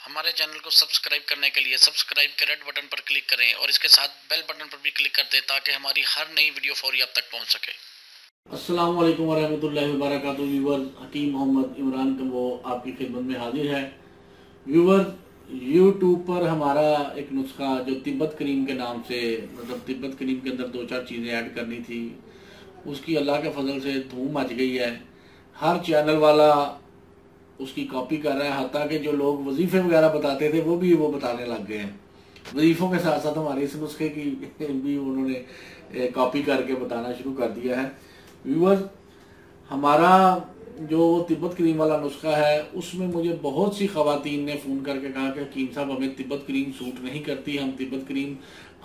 हमारे चैनल को सब्सक्राइब करने के लिए सब्सक्राइब के रेड बटन पर क्लिक करें और इसके साथ बेल बटन पर भी क्लिक कर दें ताकि हमारी हर नई वीडियो फौरी आप तक पहुंच सके। अस्सलाम वालेकुम वरहमतुल्लाहि वबरकातुहू। व्यूअर्स, हकीम मोहम्मद इमरान कम्बो आपकी खिदमत में हाजिर है। व्यूअर्स, यूट्यूब पर हमारा एक नुस्खा जो तिब्बत करीम के नाम से, मतलब तिब्बत करीम के अंदर दो चार चीज़ें ऐड करनी थी, उसकी अल्लाह के फजल से धूम मच गई है। हर चैनल वाला उसकी कॉपी कर रहा है, हत्ता कि जो लोग वजीफे वगैरह बताते थे वो भी वो बताने लग गए हैं। वजीफों के साथ साथ हमारे इस नुस्खे की भी उन्होंने कॉपी करके बताना शुरू कर दिया है। व्यूअर्स, हमारा जो तिब्बत करीम वाला नुस्खा है उसमें मुझे बहुत सी खवातीन ने फ़ोन करके कहा कि हकीम साहब हमें तिब्बत करीम सूट नहीं करती, हम तिब्बत करीम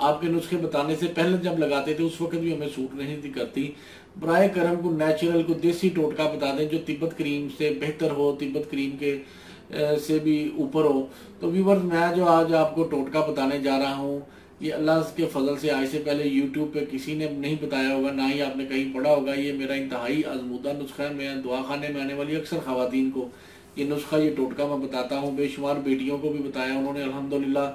आपके नुस्खे बताने से पहले जब लगाते थे उस वक्त भी हमें सूट नहीं थी करती। बराए करम को नेचुरल को देसी टोटका बता दें जो तिब्बत करीम से बेहतर हो, तिब्बत करीम के से भी ऊपर हो। तो व्यूअर्स, मैं जो आज आपको टोटका बताने जा रहा हूँ ये अल्लाह के फजल से आज से पहले यूट्यूब पे किसी ने नहीं बताया होगा, ना ही आपने कहीं पढ़ा होगा। ये मेरा इंतहाई आजमूदा नुस्खा है। मैं दुआ खाने में आने वाली अक्सर खवातीन को ये नुस्खा, ये टोटका मैं बताता हूँ। बेशुमार बेटियों को भी बताया, उन्होंने अल्हम्दुलिल्लाह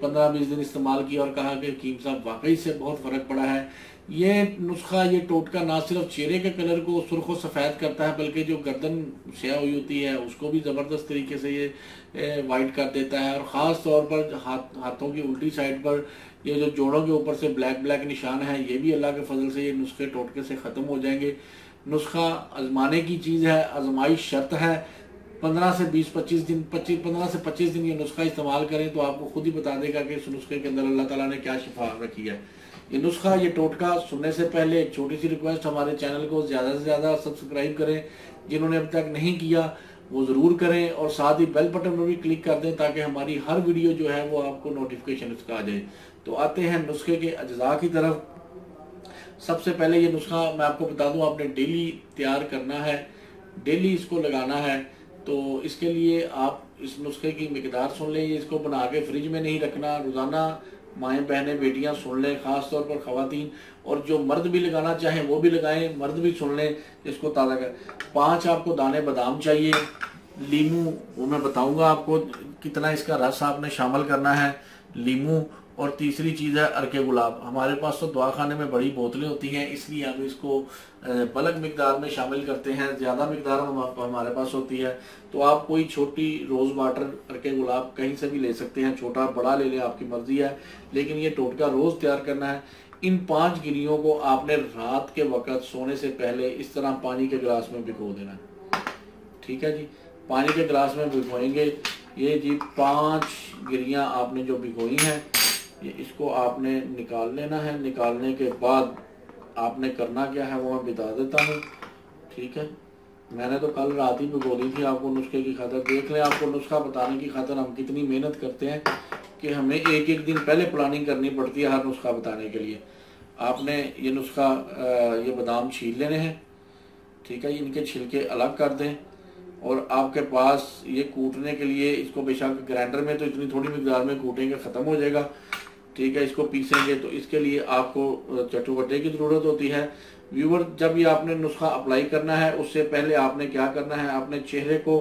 15-20 दिन इस्तेमाल किया और कहा कि हकीम साहब वाकई से बहुत फ़र्क पड़ा है। ये नुस्खा, ये टोटका ना सिर्फ चेहरे के कलर को सुर्ख व सफ़ेद करता है बल्कि जो गर्दन स्याह हुई होती है उसको भी ज़बरदस्त तरीके से ये वाइट कर देता है। और ख़ास तौर पर हाथों की उल्टी साइड पर ये जो जोड़ों के ऊपर से ब्लैक ब्लैक निशान है ये भी अल्लाह के फजल से ये नुस्खे टोटके से ख़त्म हो जाएंगे। नुस्खा आजमाने की चीज़ है, आजमाइश शर्त है। 15 से 20-25 दिन 15 से 25 दिन ये नुस्खा इस्तेमाल करें तो आपको खुद ही बता देगा कि इस नुस्खे के अंदर अल्लाह ताला ने क्या शिफा रखी है। ये नुस्खा, ये टोटका सुनने से पहले एक छोटी सी रिक्वेस्ट, हमारे चैनल को ज़्यादा से ज़्यादा सब्सक्राइब करें। जिन्होंने अब तक नहीं किया वो ज़रूर करें और साथ ही बेल बटन पर भी क्लिक कर दें ताकि हमारी हर वीडियो जो है वो आपको नोटिफिकेशन उसका आ जाए। तो आते हैं नुस्खे के अज्जा की तरफ। सबसे पहले ये नुस्खा मैं आपको बता दूं, आपने डेली तैयार करना है, डेली इसको लगाना है। तो इसके लिए आप इस नुस्खे की मिकदार सुन लें। ये इसको बना के फ्रिज में नहीं रखना, रोज़ाना माएँ बहनें बेटियां सुन लें, ख़ास तौर पर ख़वातीन, और जो मर्द भी लगाना चाहें वो भी लगाएं, मर्द भी सुन लें इसको ताज़ा कर। 5 आपको दाने बादाम चाहिए। लीमू, वो मैं बताऊंगा आपको कितना इसका रस आपने शामिल करना है, लीमू। और तीसरी चीज़ है अरके गुलाब। हमारे पास तो दवा खाने में बड़ी बोतलें होती हैं इसलिए हम इसको बल्क मिकदार में शामिल करते हैं, ज़्यादा मिकदार हमारे पास होती है। तो आप कोई छोटी रोज़ वाटर अरके गुलाब कहीं से भी ले सकते हैं, छोटा बड़ा ले लें, आपकी मर्जी है, लेकिन ये टोटका रोज़ तैयार करना है। इन 5 गिरियों को आपने रात के वक्त सोने से पहले इस तरह पानी के गिलास में भिगो देना है। ठीक है जी, पानी के गिलास में भिगोएंगे। ये जी 5 गिरियाँ आपने जो भिगोई हैं ये इसको आपने निकाल लेना है। निकालने के बाद आपने करना क्या है वो मैं बता देता हूँ। ठीक है, मैंने तो कल रात ही भिगो दी थी आपको नुस्खे की खातर। देख लें, आपको नुस्खा बताने की खातर हम कितनी मेहनत करते हैं कि हमें एक दिन पहले प्लानिंग करनी पड़ती है हर नुस्खा बताने के लिए। आपने ये नुस्खा, ये बादाम छील लेने हैं। ठीक है, इनके छिलके अलग कर दें और आपके पास ये कूटने के लिए, इसको बेशक ग्राइंडर में तो इतनी थोड़ी मिकदार में कूटेंगे ख़त्म हो जाएगा। ठीक है, इसको पीसेंगे तो इसके लिए आपको चटुवटे की ज़रूरत होती है। व्यूवर, जब ये आपने नुस्खा अप्लाई करना है उससे पहले आपने क्या करना है, आपने चेहरे को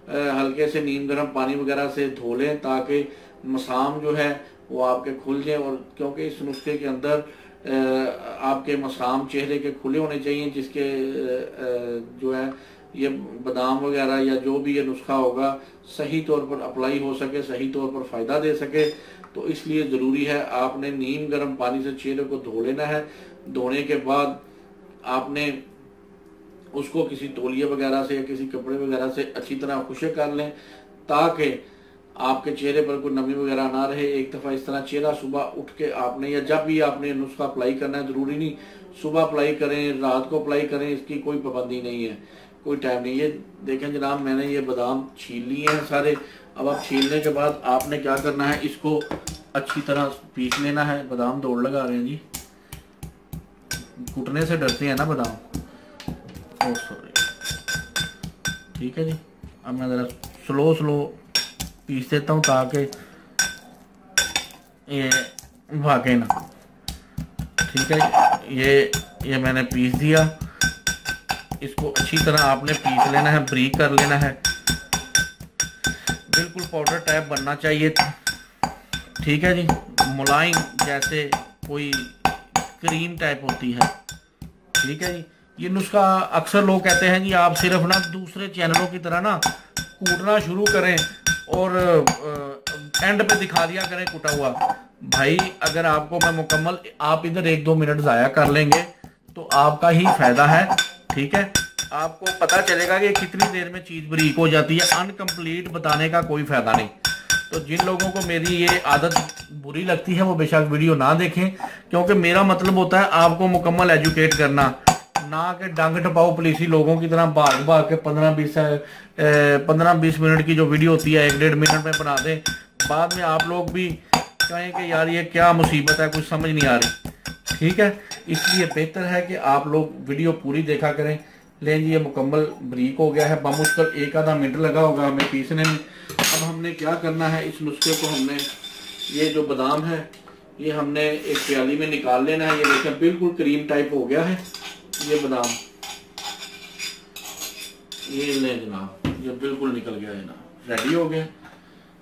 हल्के से नीम गर्म पानी वगैरह से धो लें ताकि मसाम जो है वो आपके खुल जाए। और क्योंकि इस नुस्खे के अंदर आपके मसाम चेहरे के खुले होने चाहिए, जिसके जो है ये बादाम वगैरह या जो भी ये नुस्खा होगा सही तौर पर अप्लाई हो सके, सही तौर पर फ़ायदा दे सके। तो इसलिए ज़रूरी है आपने नीम गर्म पानी से चेहरे को धो लेना है। धोने के बाद आपने उसको किसी तौलिए वगैरह से या किसी कपड़े वगैरह से अच्छी तरह खुशक कर लें ताकि आपके चेहरे पर कोई नमी वगैरह ना रहे। एक दफ़ा इस तरह चेहरा सुबह उठ के आपने, या जब भी आपने नुस्खा अप्लाई करना है, ज़रूरी नहीं सुबह अप्लाई करें, रात को अप्लाई करें, इसकी कोई पाबंदी नहीं है, कोई टाइम नहीं। ये देखें जनाब, मैंने ये बादाम छील लिए हैं सारे। अब आप छीलने के बाद आपने क्या करना है, इसको अच्छी तरह पीस लेना है। बादाम दौड़ लगा रहे हैं जी, कुटने से डरते हैं ना बादाम। Oh sorry. ठीक है जी, अब मैं ज़रा स्लो पीस देता हूँ ताकि ये भागे ना। ठीक है, ये मैंने पीस दिया। इसको अच्छी तरह आपने पीस लेना है, ब्रीक कर लेना है। बिल्कुल पाउडर टाइप बनना चाहिए, ठीक है जी, मुलायम जैसे कोई क्रीम टाइप होती है, ठीक है जी। ये नुस्खा अक्सर लोग कहते हैं जी आप सिर्फ ना दूसरे चैनलों की तरह ना कूटना शुरू करें और एंड पे दिखा दिया करें कुटा हुआ। भाई अगर आपको मैं मुकम्मल, आप इधर 1-2 मिनट ज़ाया कर लेंगे तो आपका ही फायदा है, ठीक है। आपको पता चलेगा कि कितनी देर में चीज़ बरीक हो जाती है। अनकम्प्लीट बताने का कोई फायदा नहीं। तो जिन लोगों को मेरी ये आदत बुरी लगती है वो बेशक वीडियो ना देखें, क्योंकि मेरा मतलब होता है आपको मुकम्मल एजुकेट करना, ना कि डंग टपाओ पुलिसी लोगों की तरह भाग भाग के 15-20 मिनट की जो वीडियो होती है 1-1.5 मिनट में बना दें। बाद में आप लोग भी कहें कि यार ये क्या मुसीबत है, कुछ समझ नहीं आ रही, ठीक है। इसलिए बेहतर है कि आप लोग वीडियो पूरी देखा करें। लें जी, ये मुकम्मल बरीक हो गया है, बमुश्किल 1-आधा मिनट लगा होगा हमें पीसने में। अब हमने क्या करना है, इस नुस्खे को हमने, ये जो बादाम है ये हमने एक प्याली में निकाल लेना है। ये देखें बिल्कुल क्रीम टाइप हो गया है ये बादाम, ये ले जनाब, ये बिल्कुल निकल गया है ना, रेडी हो गया,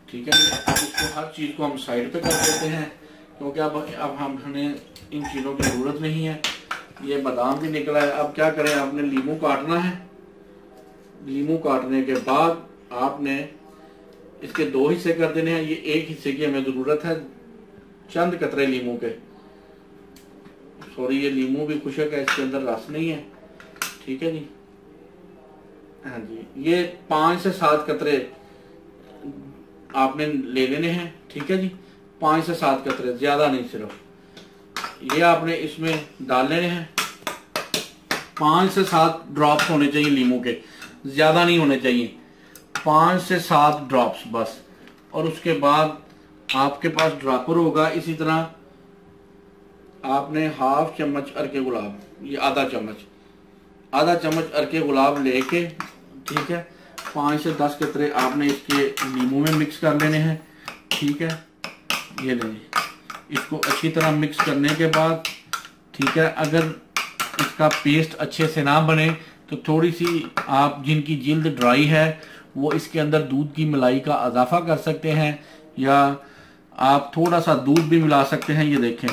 ठीक है। इसको हर चीज़ को हम साइड पे कर देते हैं, क्योंकि अब हमने इन चीज़ों की ज़रूरत नहीं है। ये बादाम भी निकला है। अब क्या करें, आपने लीमू काटना है। लीमू काटने के बाद आपने इसके 2 हिस्से कर देने हैं। ये 1 हिस्से की हमें ज़रूरत है, चंद कतरे लीमू के। सॉरी, ये लीमू भी खुशक है, इसके अंदर रस नहीं है, ठीक है जी। हाँ जी, ये 5 से 7 कतरे आपने ले लेने हैं, ठीक है जी। 5 से 7 कतरे, ज्यादा नहीं, सिर्फ ये आपने इसमें डाल लेने हैं। 5 से 7 ड्रॉप्स होने चाहिए लीमू के, ज्यादा नहीं होने चाहिए, 5 से 7 ड्रॉप्स बस। और उसके बाद आपके पास ड्रॉपर होगा, इसी तरह आपने 1/2 चम्मच अरके गुलाब, ये आधा चम्मच अरके गुलाब लेके, ठीक है, 5 से 10 कतरे आपने इसके नींबू में मिक्स कर लेने हैं, ठीक है। ये लेंगे, इसको अच्छी तरह मिक्स करने के बाद, ठीक है, अगर इसका पेस्ट अच्छे से ना बने तो थोड़ी सी आप, जिनकी जिल्द ड्राई है वो इसके अंदर दूध की मलाई का इजाफा कर सकते हैं, या आप थोड़ा सा दूध भी मिला सकते हैं। ये देखें,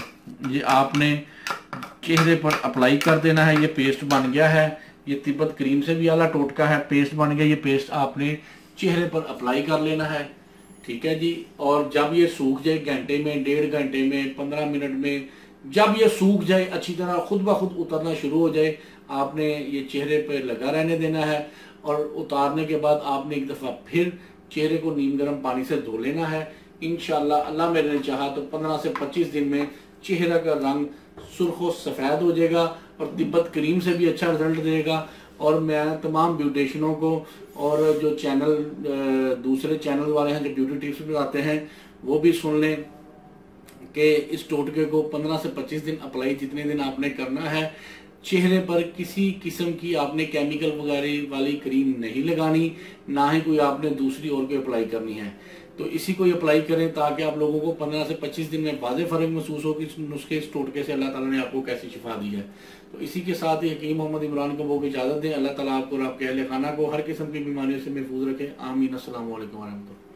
ये आपने चेहरे पर अप्लाई कर देना है। ये पेस्ट बन गया है, ये तिब्बत क्रीम से भी आला टोटका है, पेस्ट बन गया। ये पेस्ट आपने चेहरे पर अप्लाई कर लेना है, ठीक है जी। और जब ये सूख जाए, घंटे में, 1.5 घंटे में, 15 मिनट में, जब ये सूख जाए अच्छी तरह, खुद ब खुद उतरना शुरू हो जाए, आपने ये चेहरे पर लगा रहने देना है। और उतारने के बाद आपने एक दफ़ा फिर चेहरे को नीम गर्म पानी से धो लेना है। इंशाल्लाह अल्लाह मेरे ने चाहा तो 15 से 25 दिन में चेहरा का रंग सुर्ख सफ़ेद हो जाएगा और तिब्बत क्रीम से भी अच्छा रिजल्ट देगा। और मैं तमाम ब्यूटिशियनों को, और जो चैनल, दूसरे चैनल वाले हैं जो ब्यूटी टिप्स बताते हैं, वो भी सुन लें कि इस टोटके को 15 से 25 दिन अप्लाई, जितने दिन आपने करना है। चेहरे पर किसी किस्म की आपने केमिकल वगैरह वाली क्रीम नहीं लगानी, ना ही कोई आपने दूसरी और कोई अप्लाई करनी है। तो इसी को अप्लाई करें ताकि आप लोगों को 15 से 25 दिन में वाज़े फ़र्क महसूस हो कि इस नुस्खे, इस टोटके से अल्लाह ताला ने आपको कैसी शिफा दी है। तो इसी के साथ ही हकीम मोहम्मद इमरान को वो इजाज़त दें। अल्लाह ताला आपको और आपके अहले खाना को हर किस्म की बीमारियों से महफूज रखे। आमीन। अस्सलाम वालेकुम व रहमतुल्लाह।